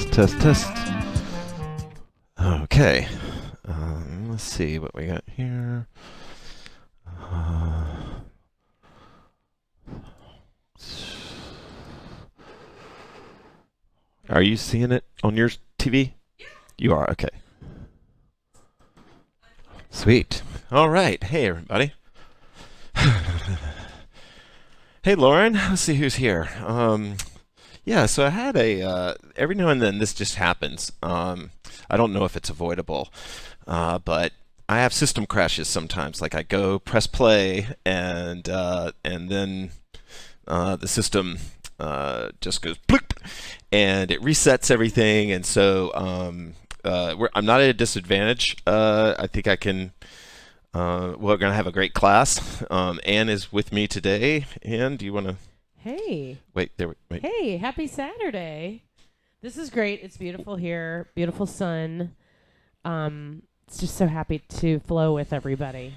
test, test, test. Okay. Let's see what we got here. Are you seeing it on your TV? You are, okay. Sweet. All right. Hey, everybody. Hey, Lauren. Let's see who's here. Yeah, so I had every now and then this just happens. I don't know if it's avoidable, but I have system crashes sometimes. Like I go press play and then the system just goes bloop, and it resets everything. And so I'm not at a disadvantage. I think I can. We're going to have a great class. Anne is with me today. Anne, do you want to? Hey. Wait. Hey, happy Saturday. This is great. It's beautiful here. Beautiful sun. It's just so happy to flow with everybody.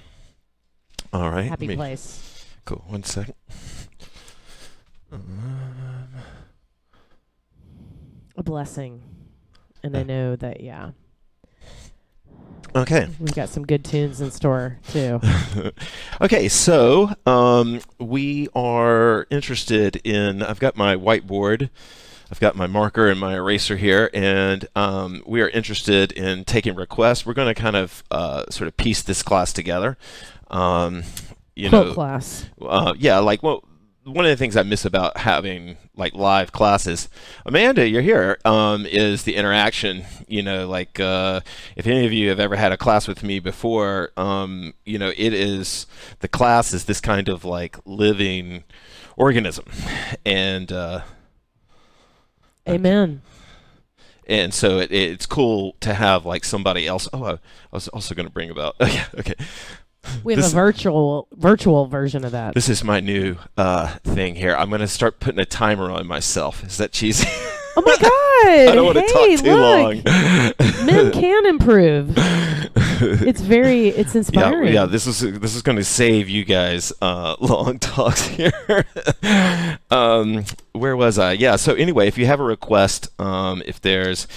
All right. Happy place. Cool. 1 second. A blessing. And I know that, yeah. Okay. We've got some good tunes in store, too. Okay, so we are interested in, I've got my whiteboard, I've got my marker and my eraser here, and we are interested in taking requests. We're going to kind of sort of piece this class together. Class. Yeah, like, well, one of the things I miss about having like live classes, Amanda, you're here, is the interaction. Like if any of you have ever had a class with me before, it is, the class is this kind of like living organism, and amen. And so it's cool to have like somebody else. Oh, I was also going to bring about. Okay. We have a virtual version of that. This is my new thing here. I'm going to start putting a timer on myself. Is that cheesy? Oh my God! I don't want to talk too long. Men can improve. It's inspiring. Yeah. This is going to save you guys long talks here. Where was I? Yeah. So anyway, if you have a request, if there's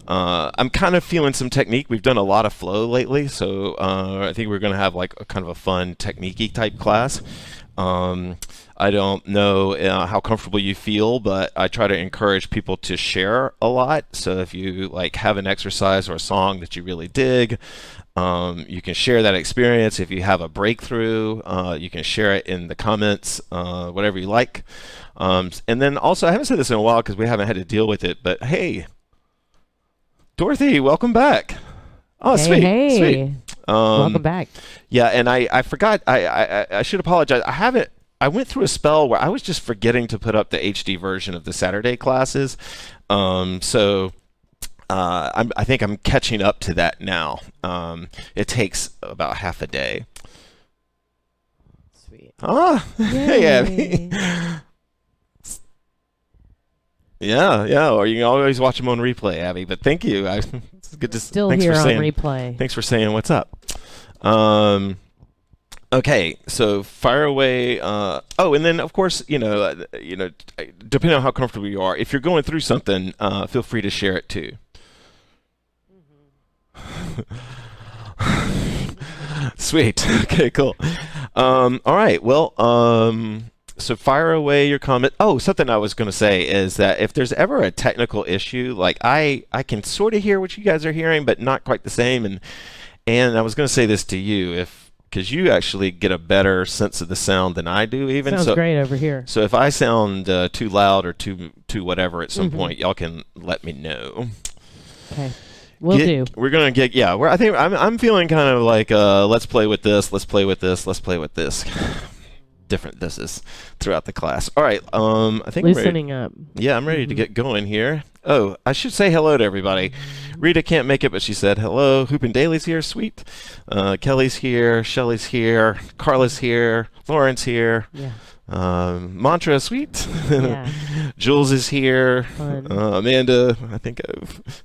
I'm kind of feeling some technique. We've done a lot of flow lately, so I think we're going to have like a kind of a fun technique-y type class. I don't know how comfortable you feel, but I try to encourage people to share a lot. So if you like have an exercise or a song that you really dig, you can share that experience. If you have a breakthrough, you can share it in the comments, whatever you like. And then also, I haven't said this in a while because we haven't had to deal with it, but hey, Dorothy, welcome back. Oh, hey, sweet. Welcome back. Yeah, and I forgot. I should apologize. I went through a spell where I was just forgetting to put up the HD version of the Saturday classes. So I think I'm catching up to that now. It takes about half a day. Sweet. Hey, Abby. Yeah. Or you can always watch them on replay, Abby. But thank you. It's good to still here on replay. Thanks for saying what's up. Okay, so fire away. And then of course, depending on how comfortable you are, if you're going through something, feel free to share it too. Sweet. Okay, cool. All right. Well, so fire away your comment. Oh, something I was going to say is that if there's ever a technical issue, like I can sort of hear what you guys are hearing, but not quite the same. And I was going to say this to you, because you actually get a better sense of the sound than I do. Even sounds great over here. So if I sound too loud or too whatever at some point, y'all can let me know. Okay. We'll do. We're gonna get I think I'm feeling kind of like let's play with this. Let's play with this. Let's play with this. Different thises throughout the class. All right, I think loosening up. Yeah, I'm ready to get going here. Oh, I should say hello to everybody. Rita can't make it, but she said hello. Hoop and Daly's here, sweet. Kelly's here. Shelly's here. Carla's here. Lauren's here. Yeah. Mantra, sweet. Yeah. Jules is here. Amanda, I think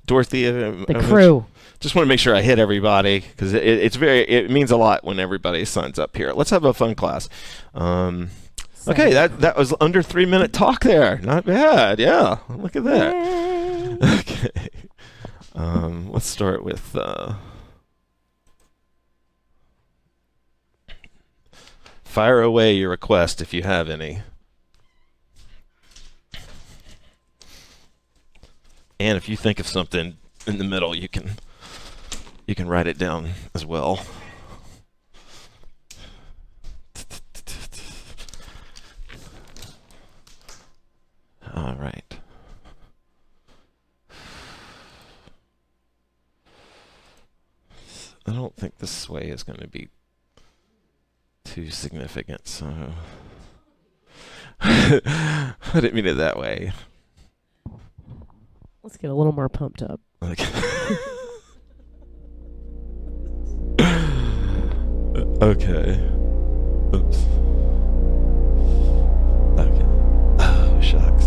Dorothy. The crew. Just want to make sure I hit everybody because it means a lot when everybody signs up here. Let's have a fun class. Okay, that was under 3-minute talk there. Not bad. Yeah, look at that. Yay. Okay. Let's start with fire away your request if you have any. And if you think of something in the middle, you can write it down as well. All right. I don't think this sway is going to be too significant, so I didn't mean it that way. Let's get a little more pumped up. Okay. Okay. Oops. Okay. Oh, shucks.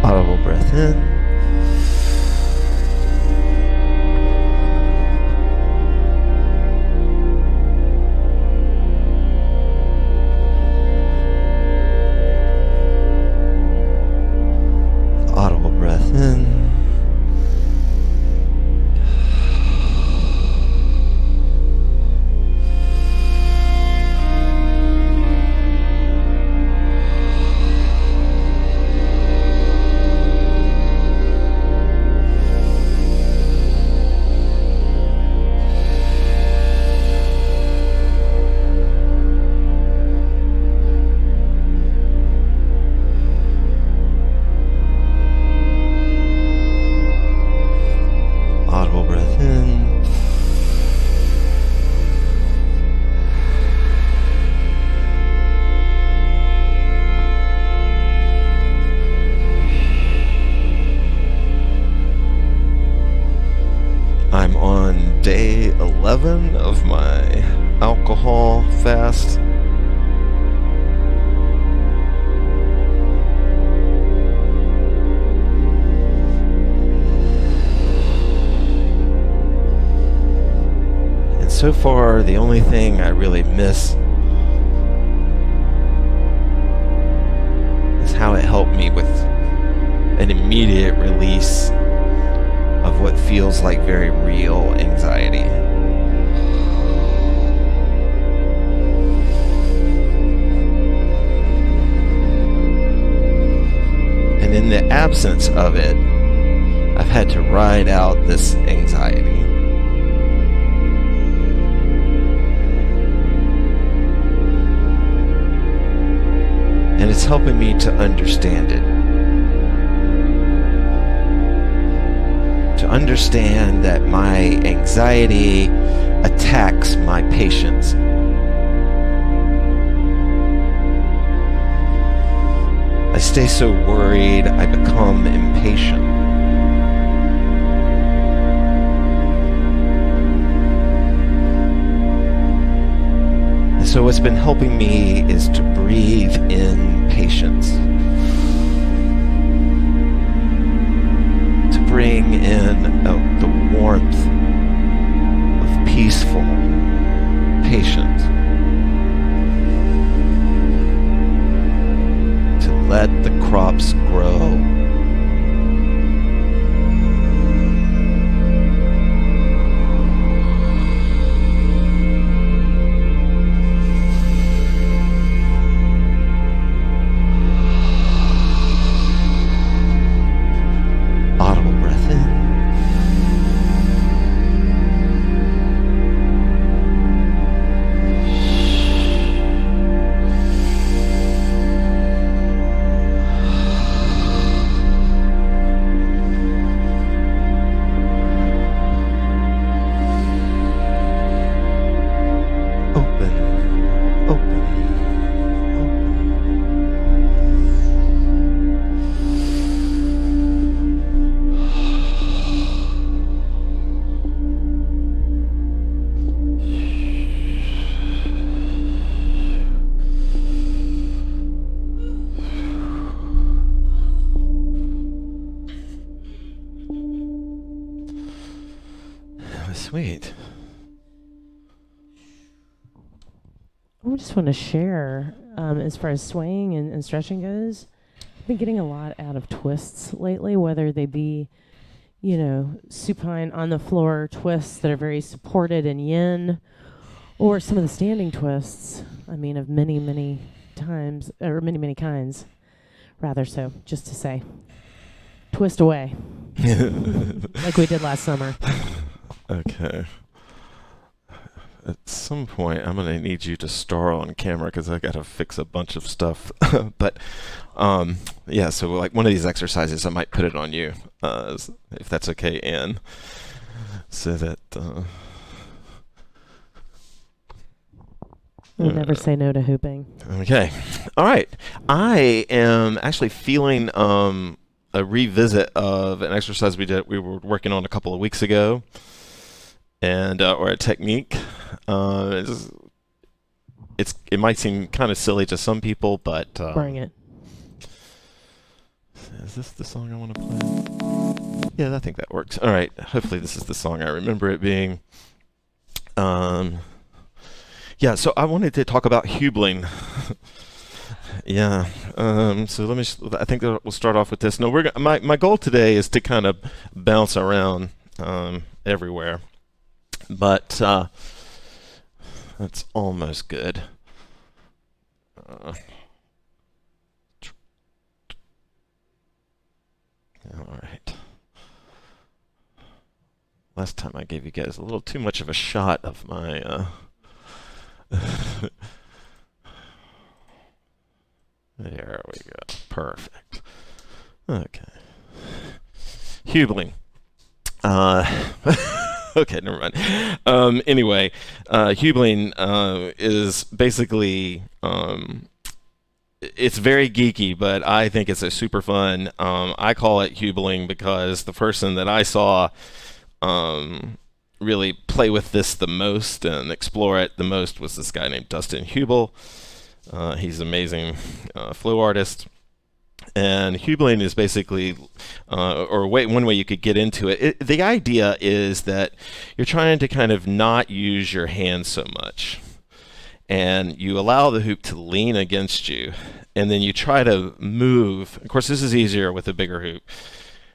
Audible breath in. Audible breath in. Audible breath in. I'm on day 11 of my alcohol fast. And so far, the only thing I really miss is how it helped me with an immediate release of what feels like very real anxiety. And in the absence of it, I've had to ride out this anxiety. And it's helping me to understand it. To understand that my anxiety attacks my patience. I stay so worried, I become impatient. And so what's been helping me is to breathe in patience. Bring in the warmth of peaceful patience. To let the crops grow. Sweet. I just want to share, as far as swaying and stretching goes, I've been getting a lot out of twists lately, whether they be, supine on the floor twists that are very supported in yin, or some of the standing twists, of many, many times, or many, many kinds, rather so, just to say. Twist away. Like we did last summer. Okay. At some point, I'm going to need you to star on camera because I got to fix a bunch of stuff. But, yeah, so like one of these exercises, I might put it on you, if that's okay, Anne. So that... We'll never say no to hooping. Okay. All right. I am actually feeling a revisit of an exercise we were working on a couple of weeks ago, and or a technique. It might seem kind of silly to some people, but Bring it. Is this the song I want to play? Yeah, I think that works. All right. Hopefully, this is the song I remember it being. Yeah, so I wanted to talk about hubling. Yeah. So I think that we'll start off with this. No, my goal today is to kind of bounce around everywhere, but that's almost good. All right. Last time I gave you guys a little too much of a shot of my. There we go. Perfect. Okay. Hubling. Okay, never mind. Anyway, hubling is basically it's very geeky, but I think it's a super fun. I call it hubling because the person that I saw really play with this the most and explore it the most was this guy named Dustin Hubel. He's an amazing flow artist. And hubling is basically, one way you could get into it. The idea is that you're trying to kind of not use your hands so much. And you allow the hoop to lean against you. And then you try to move. Of course, this is easier with a bigger hoop.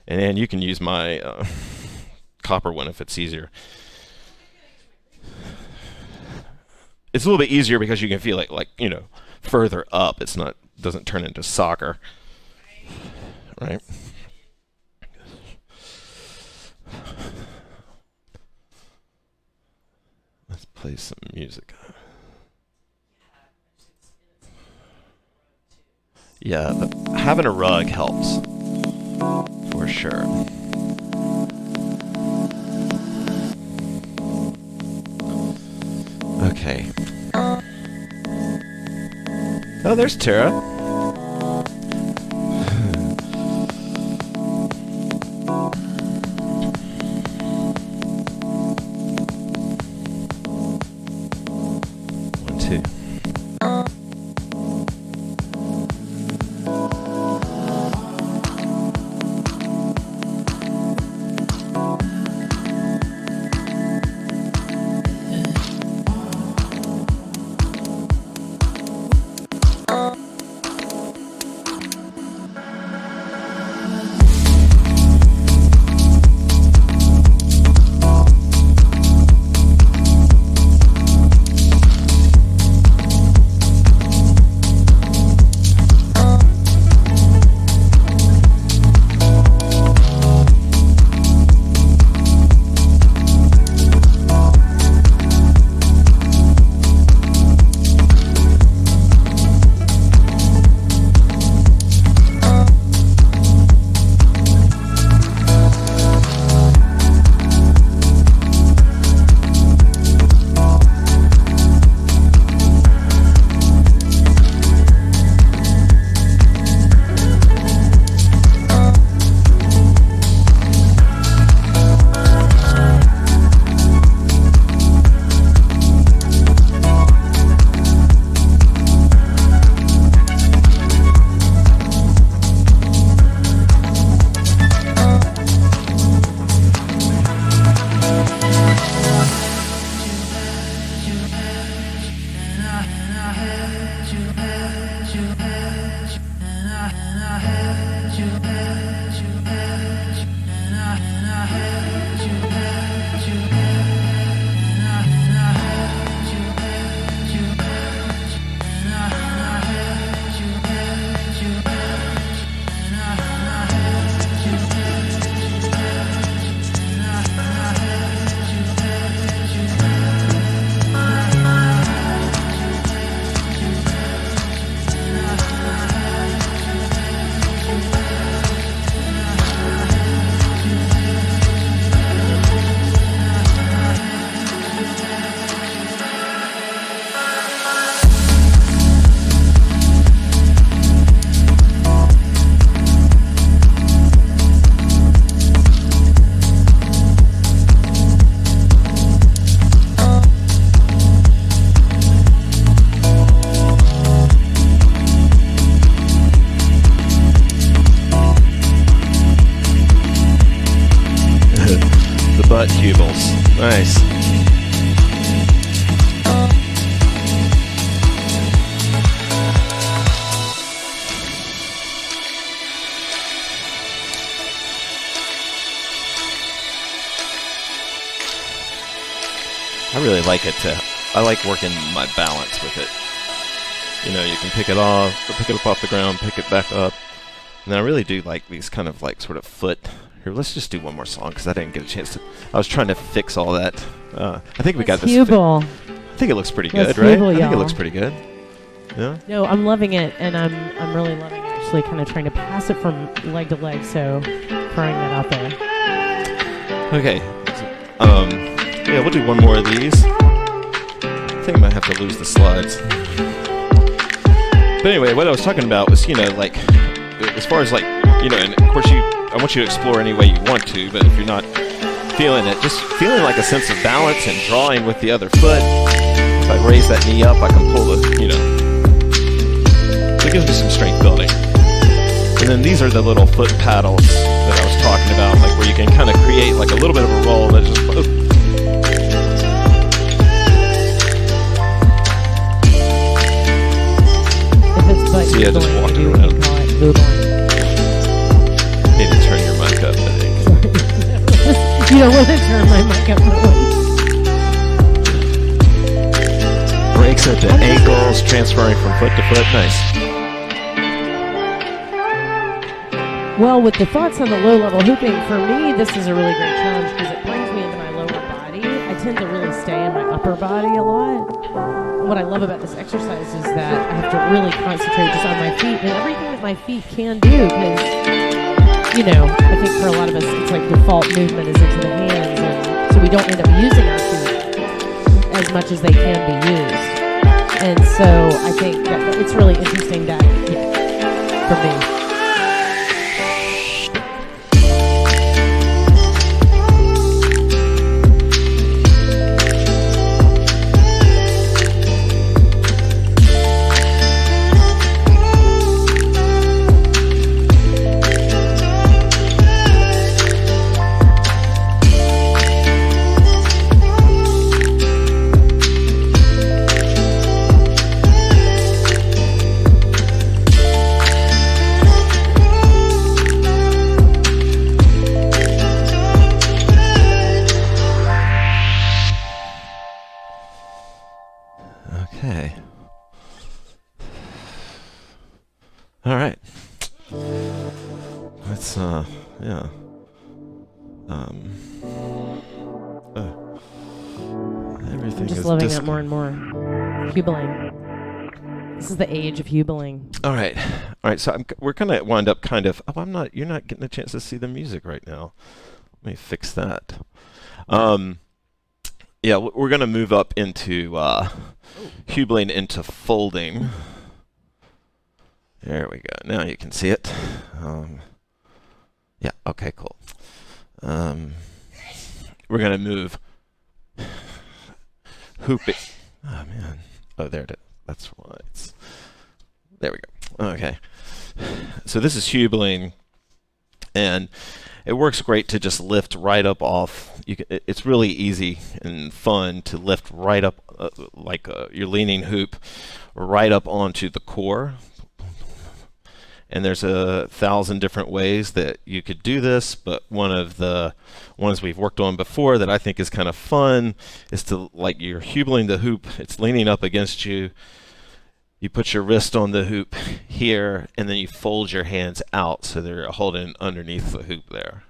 And you can use my copper one if it's easier. It's a little bit easier because you can feel it further up. Doesn't turn into soccer. Right? Let's play some music. Yeah, having a rug helps. For sure. Okay. Oh, there's Tara. One, two. pedals. Nice. I really like it I like working my balance with it. You know, you can pick it up off the ground, pick it back up. And I really do like these kind of like sort of foot. Here, let's just do one more song because I didn't get a chance to. I was trying to fix all that. I think we got this. Hubel. I think it looks pretty good, Let's right? Hubel, I think it y'all. looks pretty good. Yeah. No, I'm loving it, and I'm really loving actually kind of trying to pass it from leg to leg. So throwing that out there. Okay. Yeah, we'll do one more of these. I think I might have to lose the slides. But anyway, what I was talking about was, you know, like, as far as like, you know, and of course I want you to explore any way you want to, but if you're not feeling it, just feeling like a sense of balance and drawing with the other foot. If I raise that knee up, I can pull the, you know, so it gives me some strength building. And then these are the little foot paddles that I was talking about, like where you can kind of create like a little bit of a roll that just, But yeah, just walking around. Need to turn your mic up, I think. You don't want to turn my mic up. Breaks at the ankles, transferring from foot to foot. Nice. Well, with the thoughts on the low-level hooping, for me, this is a really great challenge because it brings me into my lower body. I tend to really stay in my upper body a lot. What I love about this exercise is that I have to really concentrate just on my feet and everything that my feet can do because, you know, I think for a lot of us it's like default movement is into the hands, and so we don't end up using our feet as much as they can be used. And so I think that it's really interesting that, yeah, for me. Okay. All right. Let's yeah. Everything I'm just is loving it more and more. Hubeling. This is the age of hubeling. All right. So we're gonna wind up kind of. Oh, I'm not. You're not getting a chance to see the music right now. Let me fix that. Yeah, we're gonna move up into hubeling into folding. There we go. Now you can see it. Yeah. Okay. Cool. We're gonna move hooping. Oh man. Oh, there it is. That's why it's. There we go. Okay. So this is hubeling, and it works great to just lift right up off. It's really easy and fun to lift right up, like your leaning hoop, right up onto the core. And there's 1,000 different ways that you could do this, but one of the ones we've worked on before that I think is kind of fun is to, like, you're hubeling the hoop, it's leaning up against you. You put your wrist on the hoop here, and then you fold your hands out so they're holding underneath the hoop there.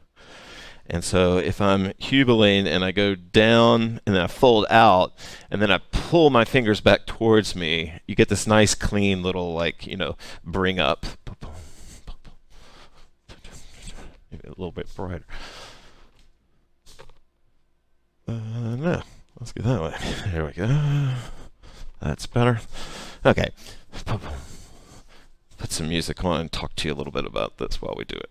And so if I'm hubeling and I go down and then I fold out and then I pull my fingers back towards me, you get this nice clean little, like, you know, bring up. Maybe a little bit brighter. No, let's go that way. There we go. That's better. Okay. Put some music on and talk to you a little bit about this while we do it.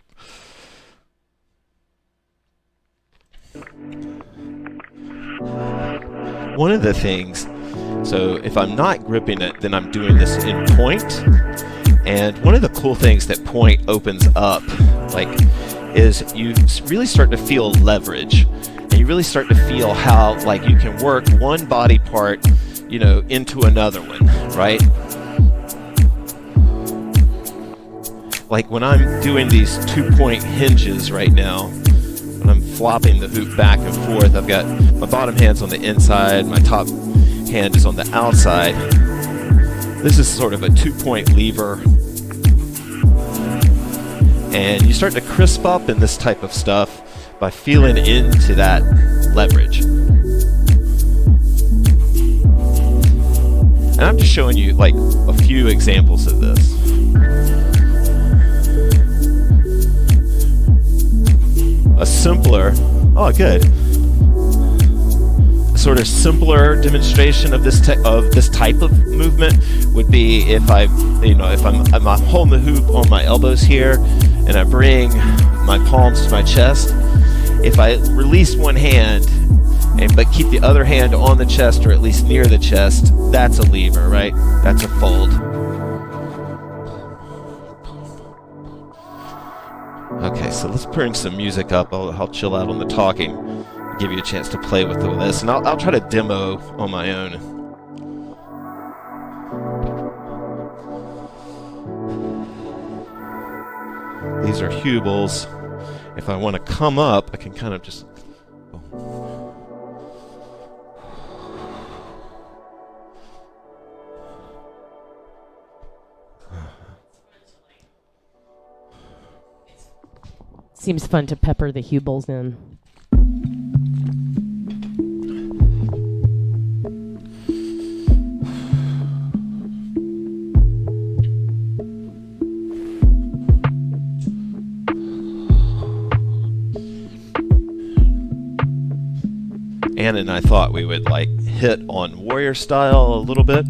One of the things, so if I'm not gripping it, then I'm doing this in point. And one of the cool things that point opens up, like, is you really start to feel leverage. And you you really start to feel how like you can work one body part, you know, into another one, right? Like when I'm doing these 2-point hinges right now, when I'm flopping the hoop back and forth, I've got my bottom hand's on the inside, my top hand is on the outside. This is sort of a 2-point lever. And you start to crisp up in this type of stuff by feeling into that leverage. And I'm just showing you like a few examples of this. A simpler, oh good, a sort of simpler demonstration of this type of movement would be if I'm holding the hoop on my elbows here, and I bring my palms to my chest. If I release one hand, but keep the other hand on the chest or at least near the chest, that's a lever, right? That's a fold. Okay, so let's bring some music up. I'll chill out on the talking, give you a chance to play with this, and I'll try to demo on my own. These are Hubels. If I want to come up, I can kind of just... Seems fun to pepper the Hubels in. Anna and I thought we would like hit on warrior style a little bit.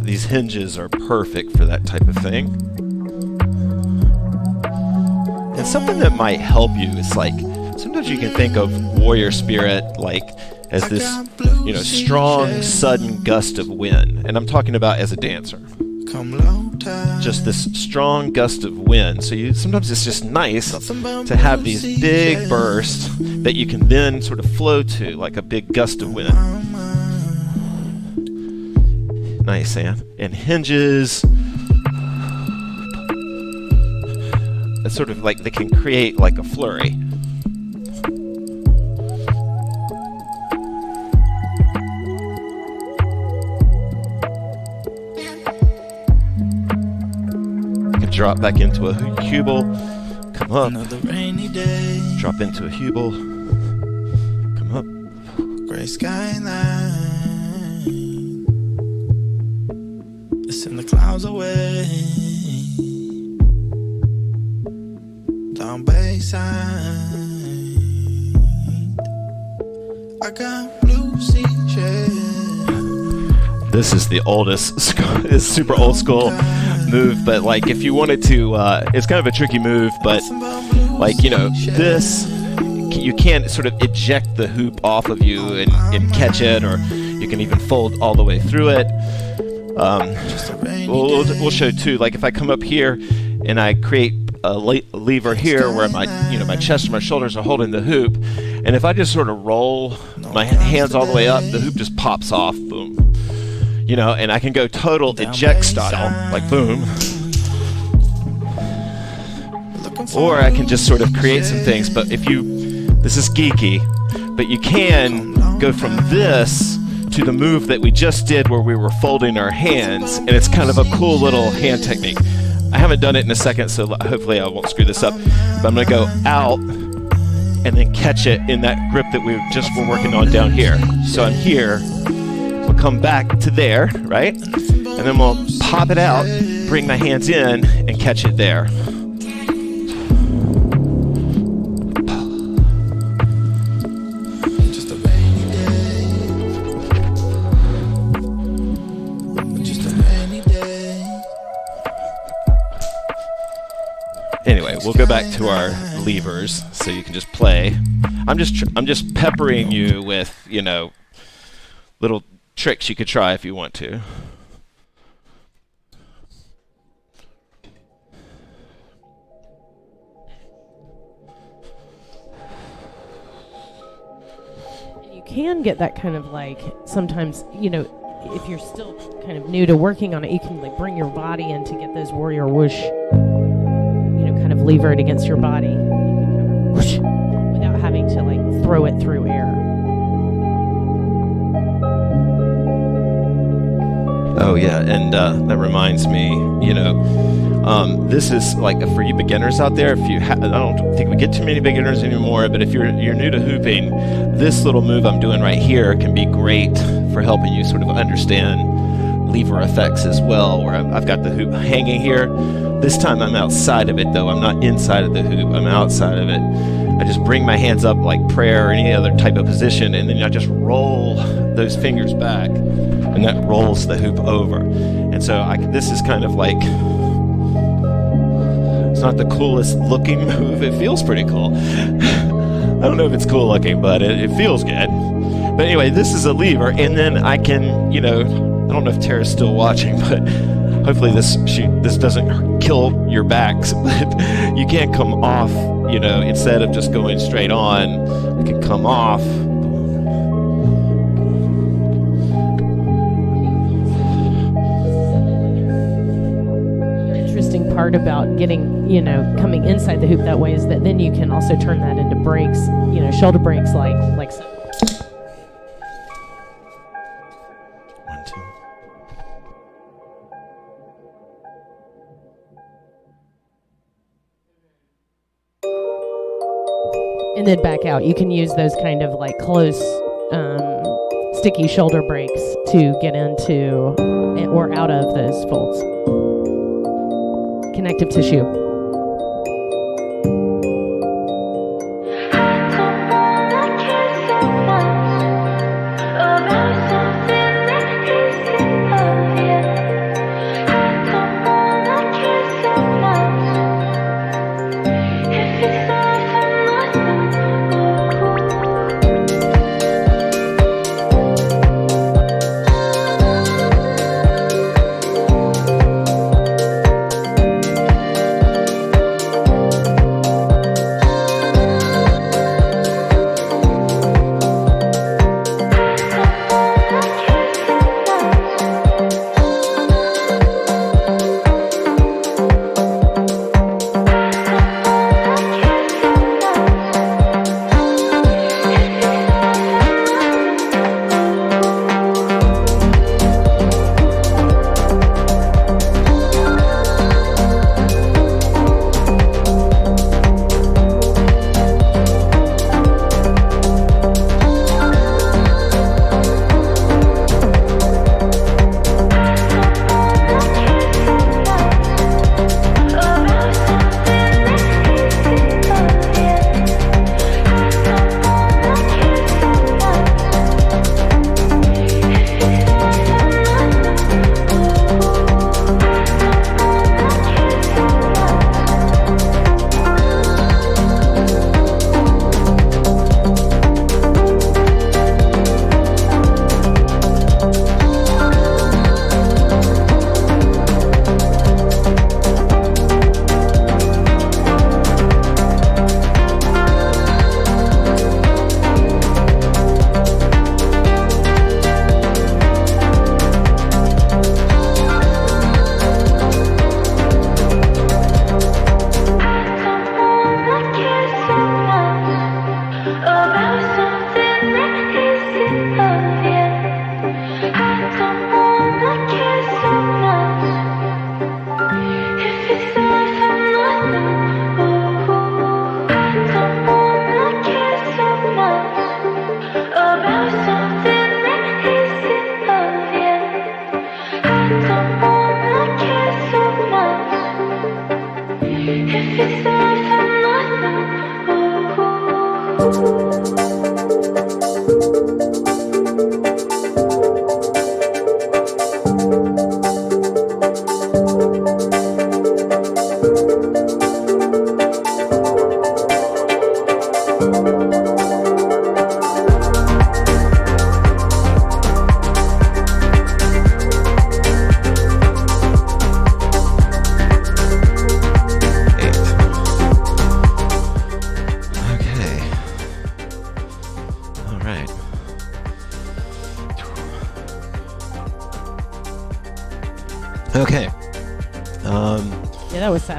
These hinges are perfect for that type of thing. And something that might help you is like, sometimes you can think of warrior spirit like as this, you know, strong, sudden gust of wind. And I'm talking about as a dancer. Just this strong gust of wind. So sometimes it's just nice to have these big bursts that you can then sort of flow to, like a big gust of wind. Nice, and hinges. It's sort of like they can create like a flurry. You can drop back into a Hubel, come up, drop into a Hubel, come up. Gray skyline. Send the clouds away. Down Bayside, I got blue sea shades. This is the oldest, it's super old school move, but like if you wanted to, it's kind of a tricky move, but like, you know, this, you can sort of eject the hoop off of you and catch it, or you can even fold all the way through it. We'll show too. Like if I come up here and I create a lever here where my chest or my shoulders are holding the hoop, and if I just sort of roll my hands all the way up, the hoop just pops off, boom. You know, and I can go total eject style, like boom. Or I can just sort of create some things. But this is geeky, but you can go from this to the move that we just did where we were folding our hands, and it's kind of a cool little hand technique. I haven't done it in a second, so hopefully I won't screw this up, but I'm going to go out and then catch it in that grip that we just were working on down here. So I'm here, we'll come back to there, right? And then we'll pop it out, bring my hands in, and catch it there. Anyway, we'll go back to our levers so you can just play. I'm just peppering you with, you know, little tricks you could try if you want to. can get that kind of like, sometimes, if you're still kind of new to working on it, you can like bring your body in to get those warrior whoosh, kind of lever it against your body. You can kind of whoosh without having to like throw it through air. Oh yeah, and that reminds me, this is like for you beginners out there. If you, I don't think we get too many beginners anymore, but if you're new to hooping, this little move I'm doing right here can be great for helping you sort of understand lever effects as well. Where I've got the hoop hanging here. This time I'm outside of it though. I'm not inside of the hoop. I'm outside of it. I just bring my hands up like prayer or any other type of position, and then I just roll those fingers back, and that rolls the hoop over. And so this is kind of like, it's not the coolest looking move. It feels pretty cool. I don't know if it's cool looking, but it feels good. But anyway, this is a lever, and then I can, I don't know if Tara's still watching, but hopefully this doesn't kill your backs. But you can't come off, instead of just going straight on, it can come off. Interesting part about getting, coming inside the hoop that way is that then you can also turn that into breaks, shoulder breaks like so. 1, 2. And then back out. You can use those kind of like close, sticky shoulder breaks to get into or out of those folds. Connective tissue.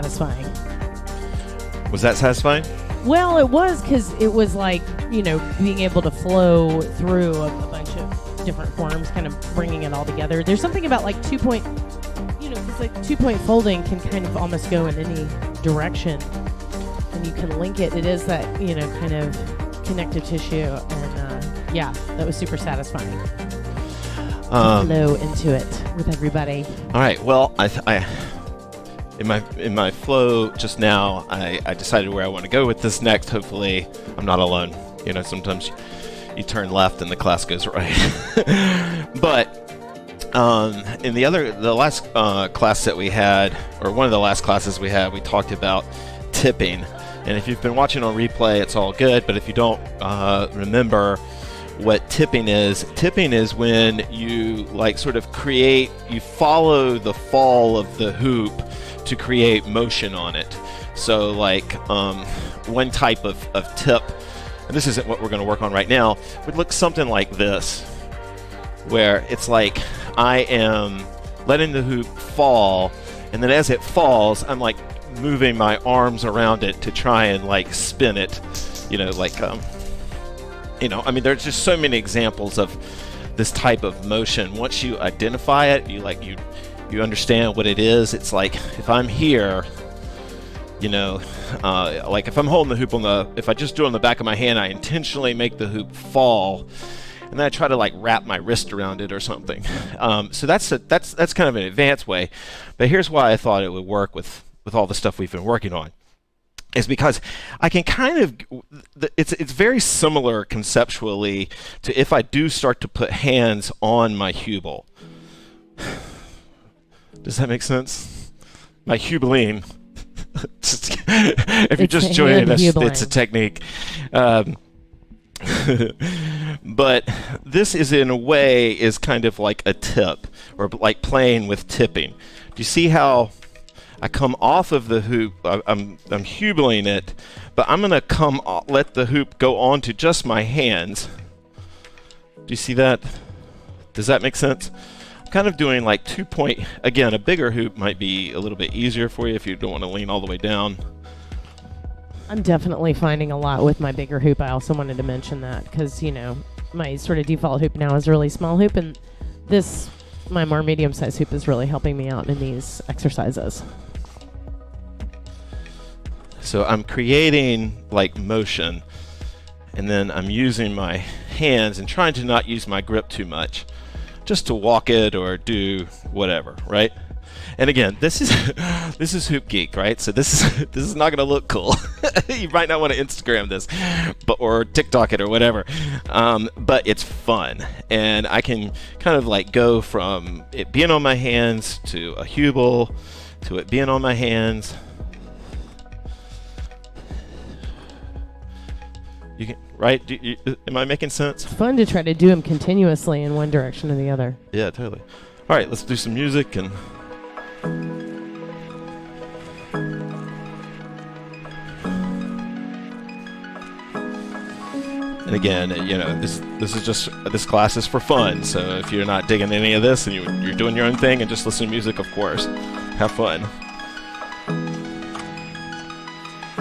satisfying. Was that satisfying? Well, it was, because it was like, being able to flow through a bunch of different forms, kind of bringing it all together. There's something about like because like 2-point folding can kind of almost go in any direction, and you can link it. It is that, kind of connective tissue, and yeah, that was super satisfying. Flow into it with everybody. All right. Well, I in my flow just now, I decided where I want to go with this next. Hopefully, I'm not alone. Sometimes you turn left and the class goes right. But in the last class that we had, or one of the last classes we had, we talked about tipping. And if you've been watching on replay, it's all good. But if you don't remember what tipping is when you you follow the fall of the hoop to create motion on it. So one type of tip, and this isn't what we're going to work on right now, would look something like this, where it's like I am letting the hoop fall, and then as it falls, I'm like moving my arms around it to try and spin it, there's just so many examples of this type of motion. Once you identify it, you understand what it is. It's like if I'm here, if I'm holding the hoop if I just do it on the back of my hand, I intentionally make the hoop fall, and then I try to wrap my wrist around it or something. So that's kind of an advanced way. But here's why I thought it would work with all the stuff we've been working on. Is because I can it's very similar conceptually to if I do start to put hands on my hubel. Does that make sense? My hubeline. If you're just joining us, it's a technique. But this is in a way is kind of like a tip, or like playing with tipping. Do you see how I come off of the hoop? I'm hubeling it, but I'm going to let the hoop go onto just my hands. Do you see that? Does that make sense? I'm kind of doing 2-point. Again, a bigger hoop might be a little bit easier for you if you don't want to lean all the way down. I'm definitely finding a lot with my bigger hoop. I also wanted to mention that because, my sort of default hoop now is a really small hoop, and my more medium-sized hoop is really helping me out in these exercises. So I'm creating motion, and then I'm using my hands and trying to not use my grip too much, just to walk it or do whatever, right? And again, this is Hoop Geek, right? So this is not going to look cool. You might not want to Instagram this, or TikTok it or whatever. But it's fun, and I can kind of go from it being on my hands to a hubel to it being on my hands. You can, right? Am I making sense? It's fun to try to do them continuously in one direction or the other. Yeah, totally. All right, let's do some music and. And again, this class is for fun. So if you're not digging any of this and you're doing your own thing and just listen to music, of course, have fun.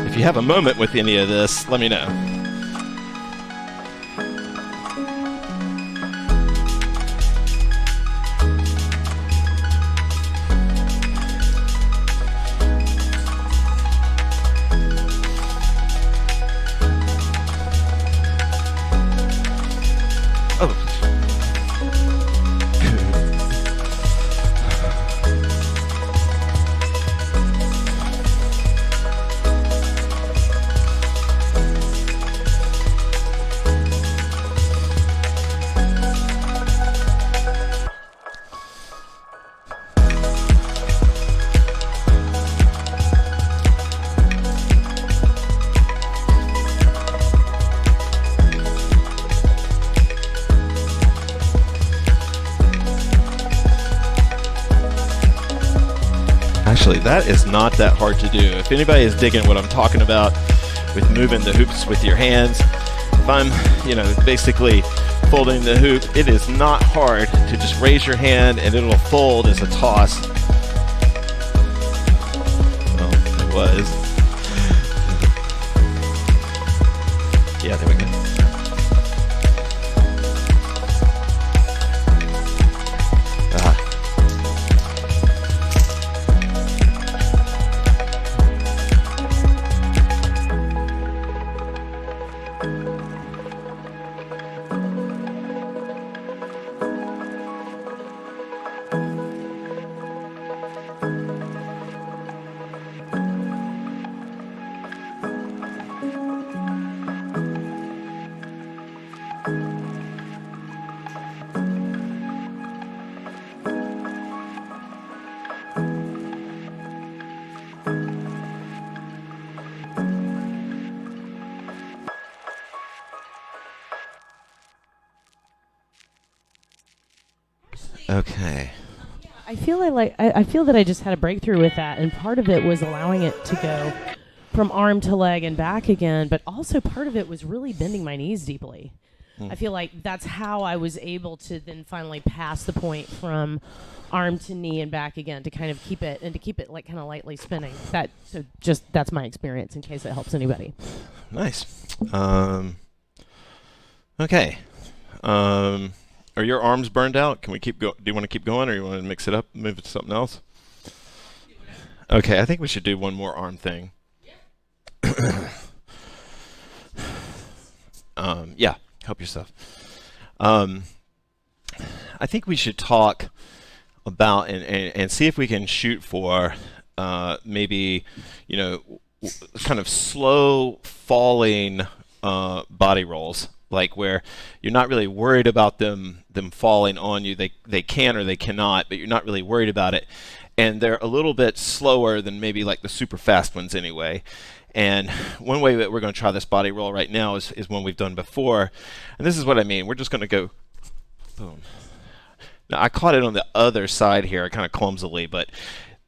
If you have a moment with any of this, let me know. Actually, that is not that hard to do. If anybody is digging what I'm talking about with moving the hoops with your hands, if I'm, basically folding the hoop, it is not hard to just raise your hand and it'll fold as a toss. Well, was. Yeah, there we go. Okay. I feel I feel that I just had a breakthrough with that, and part of it was allowing it to go from arm to leg and back again, but also part of it was really bending my knees deeply. I feel like that's how I was able to then finally pass the point from arm to knee and back again to kind of keep it like kind of lightly spinning. That's my experience in case it helps anybody. Nice. Okay. Are your arms burned out? Can we keep go? Do you want to keep going, or you want to mix it up, move it to something else? Okay, I think we should do one more arm thing. Yeah, help yourself. I think we should talk about and see if we can shoot for maybe, kind of slow falling body rolls, like where you're not really worried about them falling on you. They can or they cannot, but you're not really worried about it. And they're a little bit slower than maybe like the super fast ones anyway. And one way that we're going to try this body roll right now is one we've done before. And this is what I mean. We're just going to go boom. Now, I caught it on the other side here, kind of clumsily, but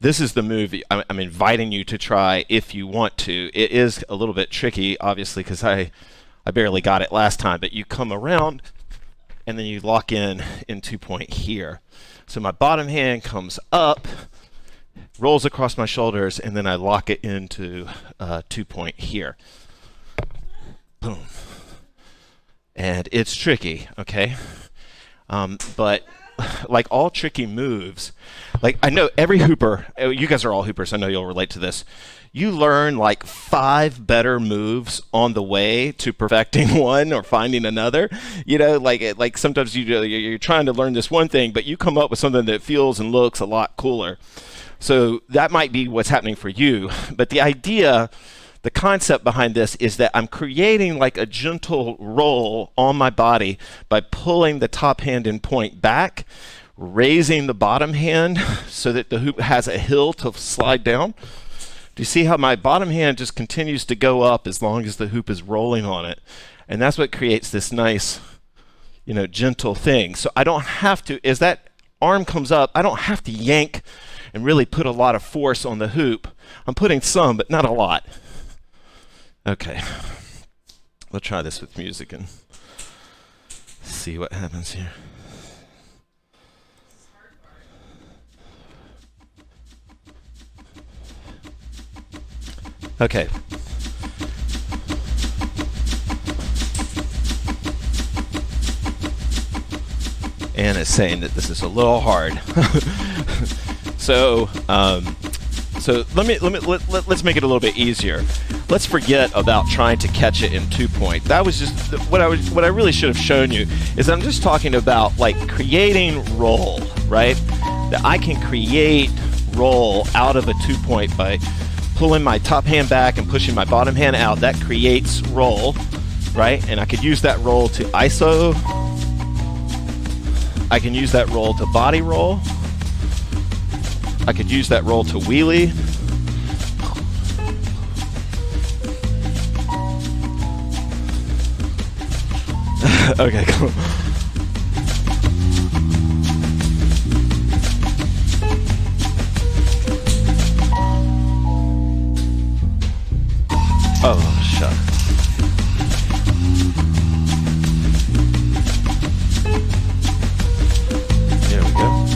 this is the move I'm inviting you to try if you want to. It is a little bit tricky, obviously, because I barely got it last time, but you come around and then you lock in 2-point here. So my bottom hand comes up, rolls across my shoulders, and then I lock it into 2-point here. Boom. And it's tricky, okay? But like all tricky moves, like I know every hooper, you guys are all hoopers, I know you'll relate to this. You learn like 5 better moves on the way to perfecting one or finding another. Like sometimes you're trying to learn this one thing, but you come up with something that feels and looks a lot cooler. So that might be what's happening for you. But the idea, the concept behind this is that I'm creating like a gentle roll on my body by pulling the top hand and point back, raising the bottom hand so that the hoop has a hill to slide down. Do you see how my bottom hand just continues to go up as long as the hoop is rolling on it? And that's what creates this nice, gentle thing. So I don't have to, as that arm comes up, I don't have to yank and really put a lot of force on the hoop. I'm putting some, but not a lot. Okay. We'll try this with music and see what happens here. Okay. And it's saying that this is a little hard. So let's make it a little bit easier. Let's forget about trying to catch it in 2-point. That was just what I really should have shown you is I'm just talking about like creating roll, right? That I can create roll out of a 2-point by pulling my top hand back and pushing my bottom hand out. That creates roll, right? And I could use that roll to ISO. I can use that roll to body roll. I could use that roll to wheelie. Okay, cool. Oh, shut. There we go.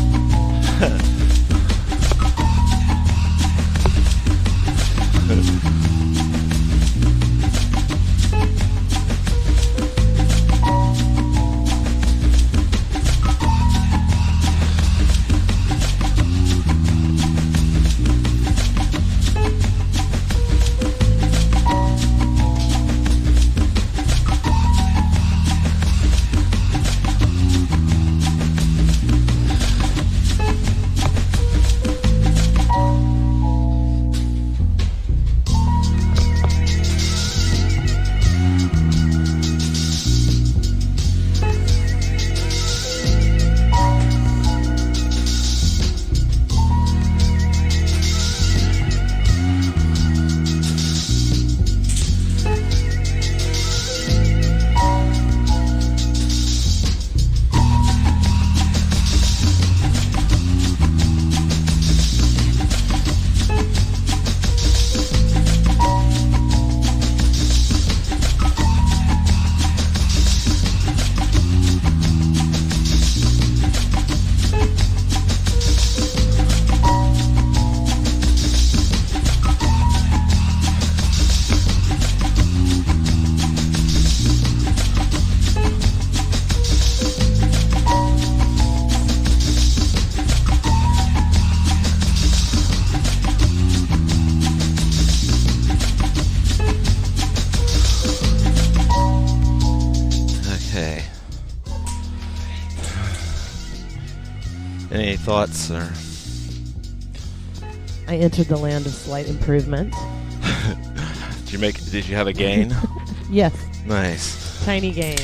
Any thoughts? Or I entered the land of slight improvement. Did you have a gain? Yes. Nice. Tiny gain.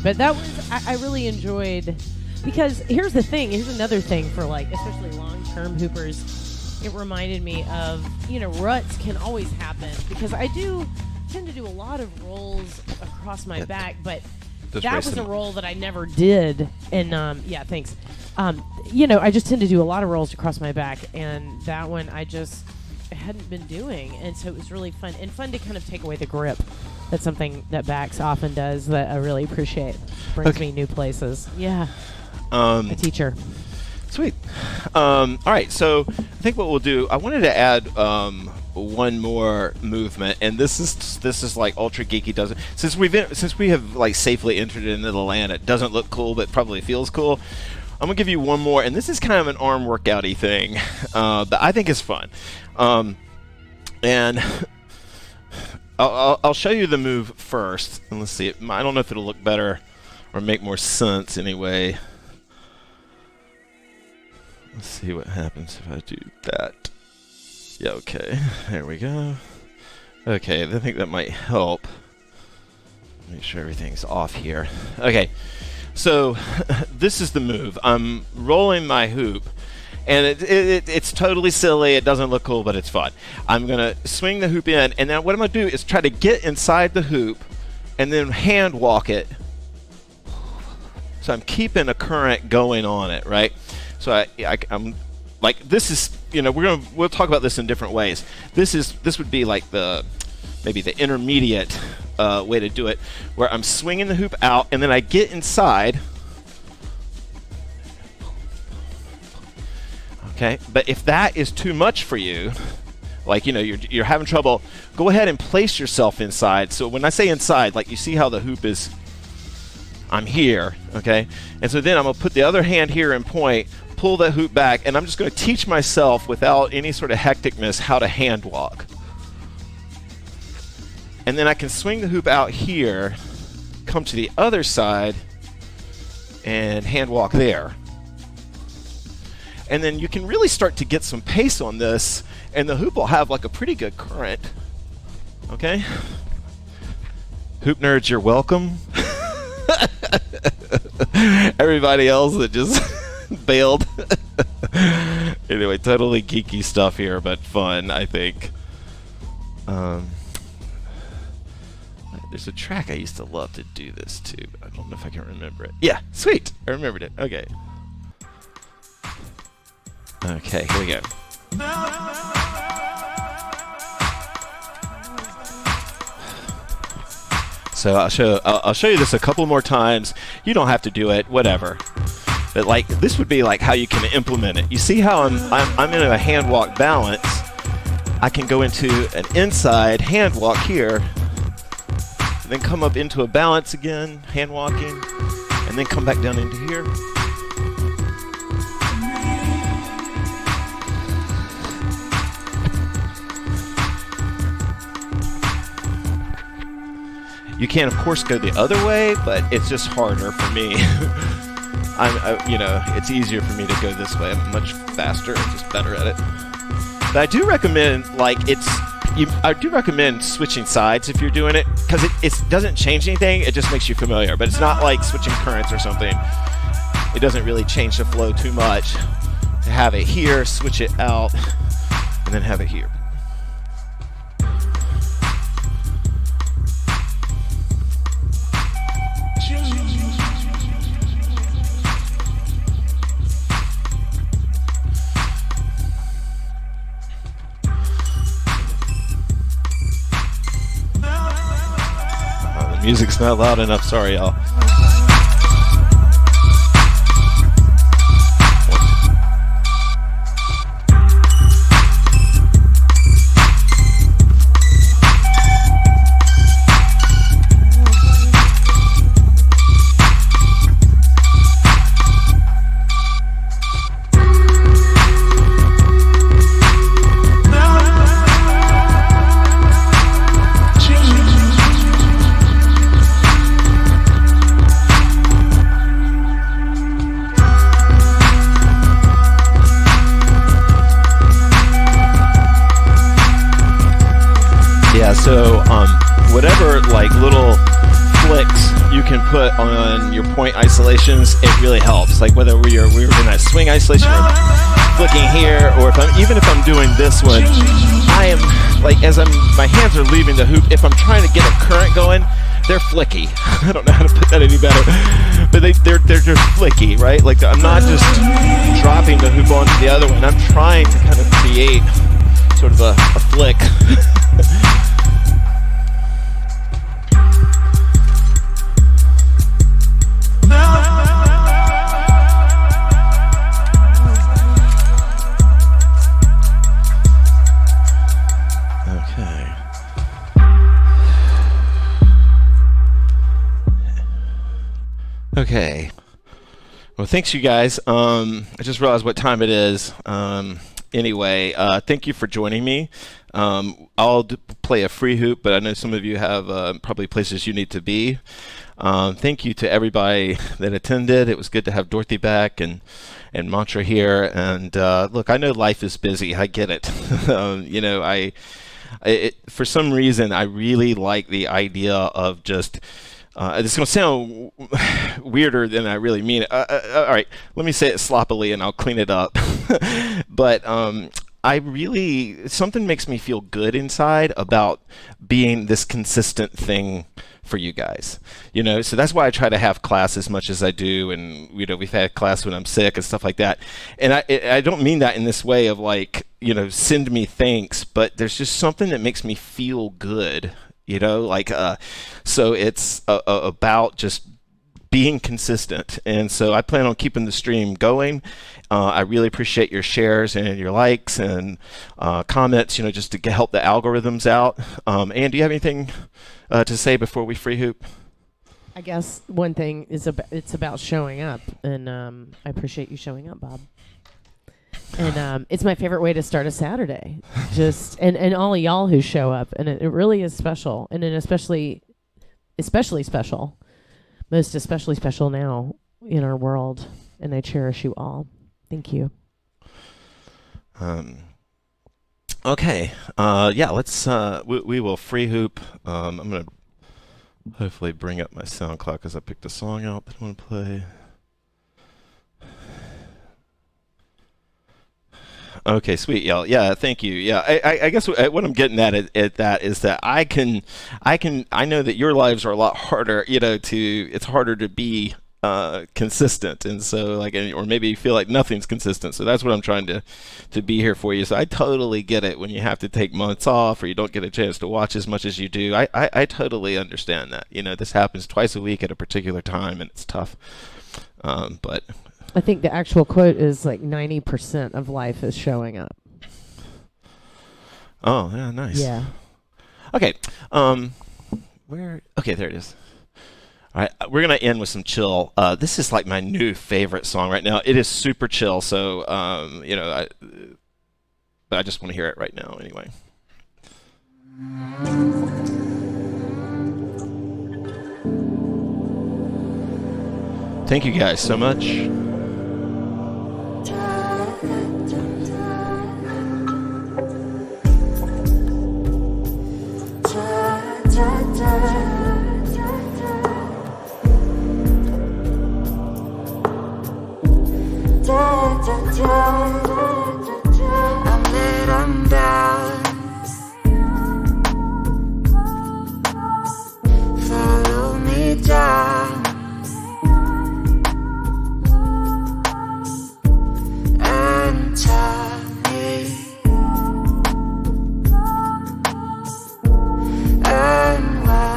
But that was, I really enjoyed, because here's the thing. Here's another thing for, like, especially long-term hoopers. It reminded me of, ruts can always happen, because I do tend to do a lot of rolls across my back, but that was a roll that I never did. And, thanks. I just tend to do a lot of rolls across my back, and that one I just hadn't been doing, and so it was really fun to kind of take away the grip. That's something that backs often does that I really appreciate. Brings me new places. Yeah. A teacher. Sweet. All right, so I think what we'll do, I wanted to add one more movement, and this is like ultra geeky. Doesn't since we have like safely entered into the land, it doesn't look cool, but probably feels cool. I'm gonna give you one more, and this is kind of an arm workouty thing, but I think it's fun. And I'll show you the move first, and let's see. I don't know if it'll look better or make more sense anyway. Let's see what happens if I do that. Yeah, okay. There we go. Okay, I think that might help. Make sure everything's off here. Okay, so this is the move. I'm rolling my hoop, and it's totally silly. It doesn't look cool, but it's fun. I'm going to swing the hoop in, and then what I'm going to do is try to get inside the hoop and then hand walk it. So I'm keeping a current going on it, right? So I'm like, this is, we'll talk about this in different ways. This would be like maybe the intermediate way to do it, where I'm swinging the hoop out and then I get inside. Okay, but if that is too much for you, like you're having trouble, go ahead and place yourself inside. So when I say inside, like you see how the hoop is, I'm here, okay? And so then I'm gonna put the other hand here and point, pull that hoop back, and I'm just gonna teach myself without any sort of hecticness how to hand walk. And then I can swing the hoop out here, come to the other side, and hand walk there. And then you can really start to get some pace on this, and the hoop will have like a pretty good current. Okay? Hoop nerds, you're welcome. Everybody else that just bailed. Anyway, totally geeky stuff here, but fun, I think. There's a track I used to love to do this to, but I don't know if I can remember it. Yeah, sweet! I remembered it. Okay. Okay, here we go. So I'll show you this a couple more times. You don't have to do it, whatever. But like this would be like how you can implement it. You see how I'm in a hand walk balance. I can go into an inside hand walk here, then come up into a balance again, hand walking, and then come back down into here. You can, of course, go the other way, but it's just harder for me. It's easier for me to go this way. I'm much faster and just better at it. But I do recommend, I do recommend switching sides if you're doing it, because it doesn't change anything. It just makes you familiar. But it's not like switching currents or something. It doesn't really change the flow too much. To have it here, switch it out, and then have it here. Music's not loud enough, sorry y'all. Yeah, so whatever like little flicks you can put on your point isolations, it really helps. Like whether we're in that swing isolation or flicking here, or even if I'm doing this one, I am like my hands are leaving the hoop. If I'm trying to get a current going, they're flicky. I don't know how to put that any better, but they're just flicky, right? Like I'm not just dropping the hoop onto the other one. I'm trying to kind of create sort of a flick. Okay. Well, thanks, you guys. I just realized what time it is. Anyway, thank you for joining me. I'll play a free hoop, but I know some of you have probably places you need to be. Thank you to everybody that attended. It was good to have Dorothy back and Mantra here. And look, I know life is busy. I get it. For some reason, I really like the idea of just this is going to sound weirder than I really mean it. All right, let me say it sloppily and I'll clean it up. But something makes me feel good inside about being this consistent thing for you guys. So that's why I try to have class as much as I do. And, we've had class when I'm sick and stuff like that. And I don't mean that in this way of like, send me thanks, but there's just something that makes me feel good. So it's about just being consistent. And so I plan on keeping the stream going. I really appreciate your shares and your likes and comments, just to help the algorithms out. Ann, do you have anything to say before we free hoop? I guess one thing is it's about showing up, and I appreciate you showing up, Bob. And it's my favorite way to start a Saturday. And all of y'all who show up, and it really is special, and then especially special, most especially special now in our world. And I cherish you all. Thank you. Okay. Yeah. Let's. We will free hoop. I'm gonna hopefully bring up my sound clock because I picked a song out that I want to play. Okay, sweet, y'all. Yeah, thank you. Yeah, I guess what I'm getting at that is that I know that your lives are a lot harder. It's harder to be consistent, and so or maybe you feel like nothing's consistent. So that's what I'm trying to be here for you. So I totally get it when you have to take months off or you don't get a chance to watch as much as you do. I totally understand that. This happens twice a week at a particular time, and it's tough. But I think the actual quote is like 90% of life is showing up. Oh, yeah, nice. Yeah. Okay. Okay, there it is. All right, we're going to end with some chill. This is like my new favorite song right now. It is super chill, so, but I just want to hear it right now anyway. Thank you guys so much. I'm lit, I'm down. Follow me down and tell me and why.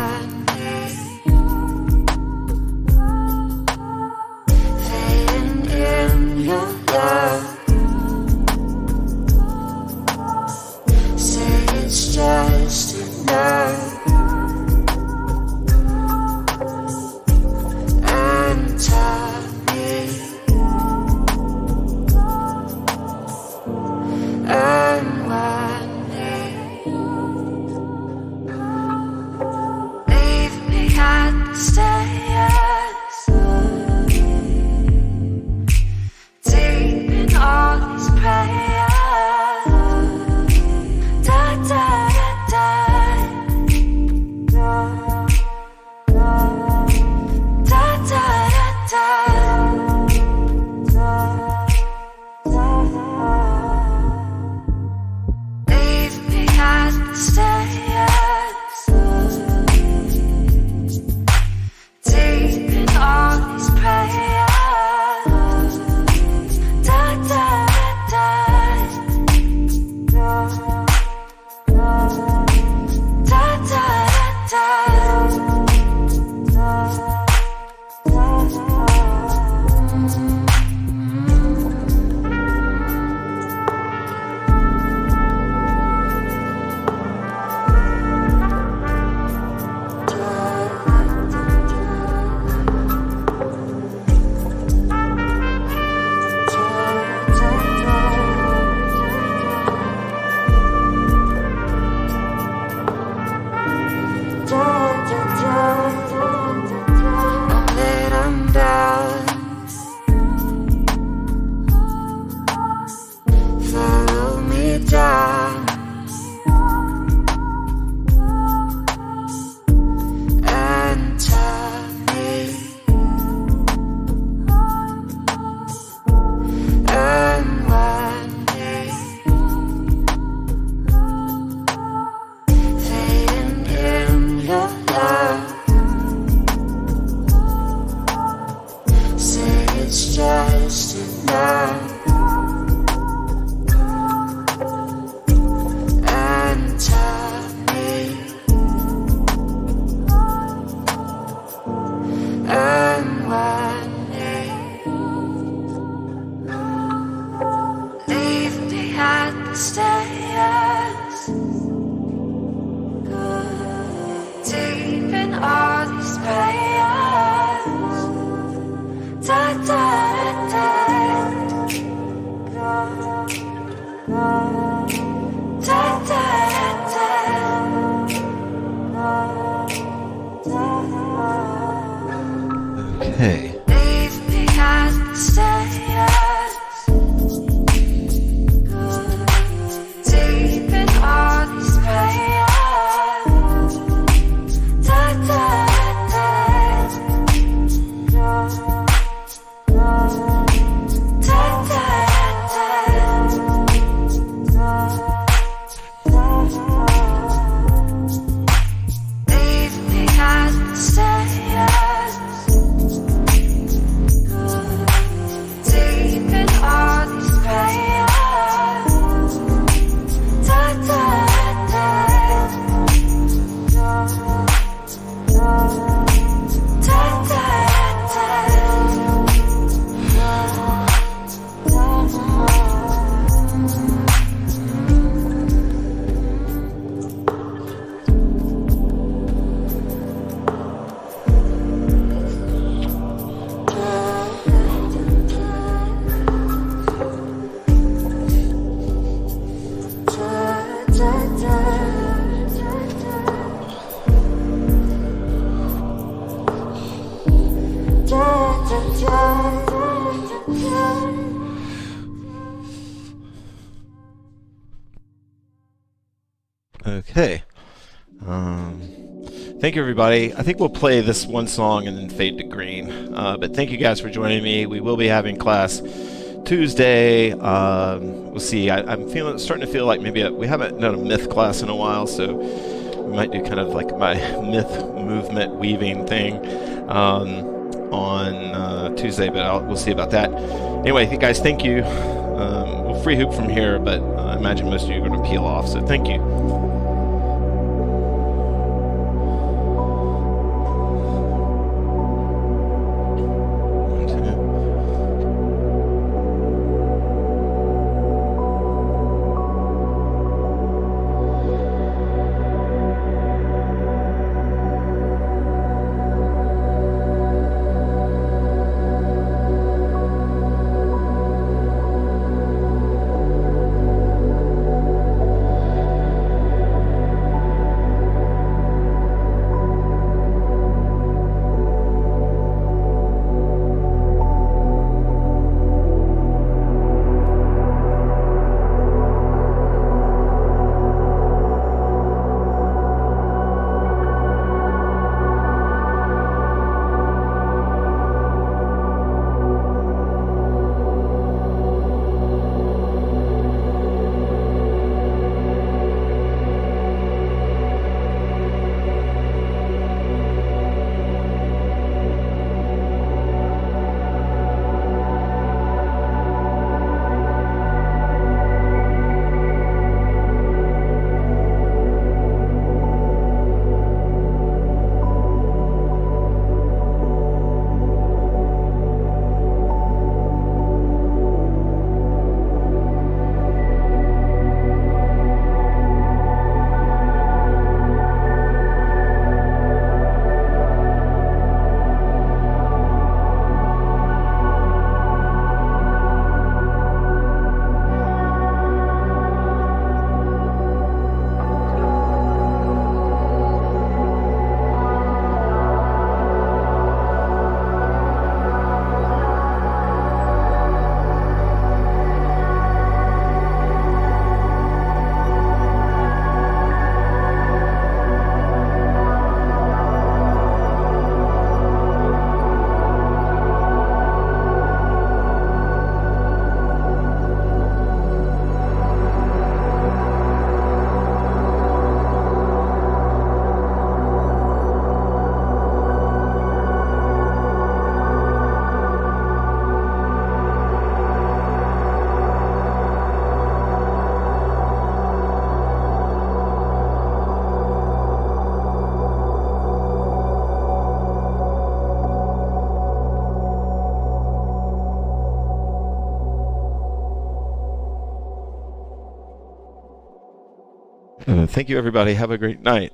Okay. Leave me at the stairs. Deep in all these prayers. Da, da, da. Da, leave me at the stairs. Deep in all these prayers. Da, da, da. Da, Okay. Thank you, everybody. I think we'll play this one song and then fade to green. But thank you guys for joining me. We will be having class Tuesday. We'll see. I'm starting to feel like maybe we haven't done a myth class in a while, so we might do kind of like my myth movement weaving thing on Tuesday, but we'll see about that. Anyway, guys, thank you. We'll free hoop from here, but I imagine most of you are going to peel off, so thank you. Thank you, everybody. Have a great night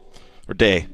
or day.